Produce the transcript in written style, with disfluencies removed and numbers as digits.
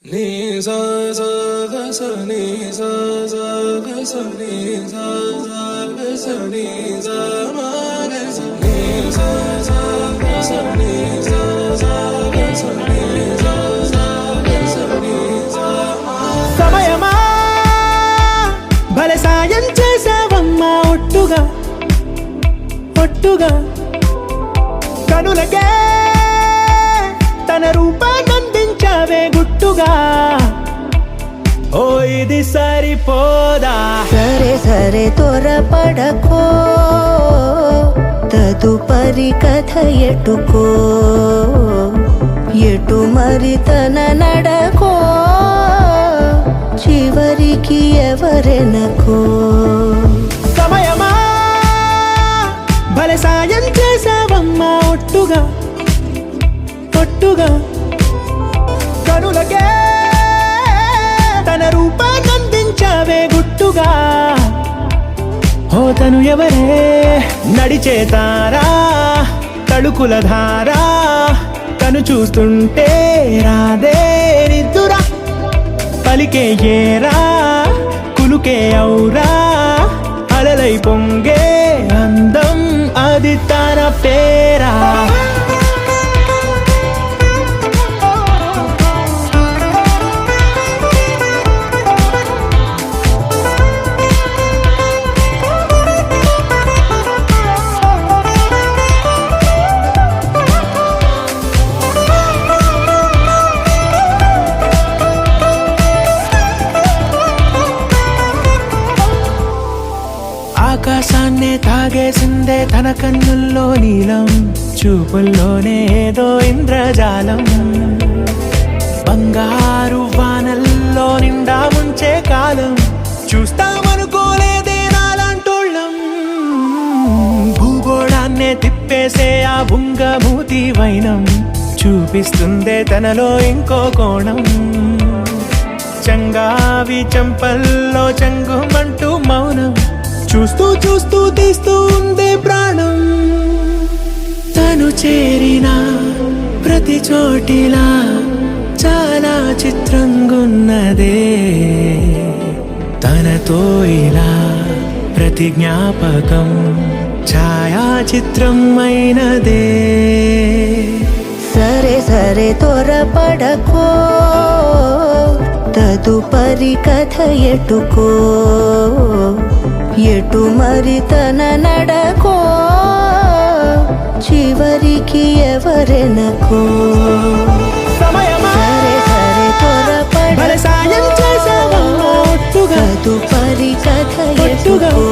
నీ సా సా గ స నీ సా సా గ స నీ సా సా గ స నీ సా మా గ స నీ సా సా గ స నీ సా సా గ స నీ సా సా గ స నీ సా మా సమయమా భలే సాయం చేసావమ్మా ఒట్టుగా ఒట్టుగా కనులకే తన రూపాన్నందించావే గుట్టుగా ఓ ఇది సరిపోదా సరే సరే త్వరపడకో తదుపరి కథ ఎటుకో ఎటు మరి తన నడకో చివరికి ఎవరెనకో సమయమా భలే సాయం చేసావమ్మా ఒట్టుగా ఒట్టుగా కనులకే తన రూపాన్నందించావే గుట్టుగా ఓ తను ఎవరే నడిచే తారా తడుకుల ధారా తను చూస్తుంటే రాదే నిద్దురా పలికే ఏరా కులుకే ఔరా అలలై పొంగే అందం అది తన పేరా ఆకాశాన్నే తాగేసిందే తన కన్నుల్లో నీలం చూపుల్లోనే ఏదో ఇంద్రజాలం బంగారు వానల్లో నిండా ముంచే కాలం చూస్తామనుకోలేదే నాలాంటోళ్ళం భూగోళాన్నే తిప్పేసే ఆ బుంగమూతి వైనం చూపిస్తుందే తనలో ఇంకో కోణం చంగావి చంపల్లో చంగుమంటూ మౌనం చూస్తూ చూస్తూ తీస్తూ ఉందే ప్రాణం తను చేరిన ప్రతి చోటిలా చాలా చిత్రంగున్నదే తనతో ఇలా ప్రతి జ్ఞాపకం ఛాయాచిత్రం అయినదే సరే సరే త్వరపడకో తదుపరి కథ ఎటుకో ఎటు మరి తన నడకో చివరికి ఎవరెనకో సమయమా సరే సరే భలే సాయం చేసావమ్మా ఒట్టుగా తదుపరి కథ ఒట్టుగా ఎటుకో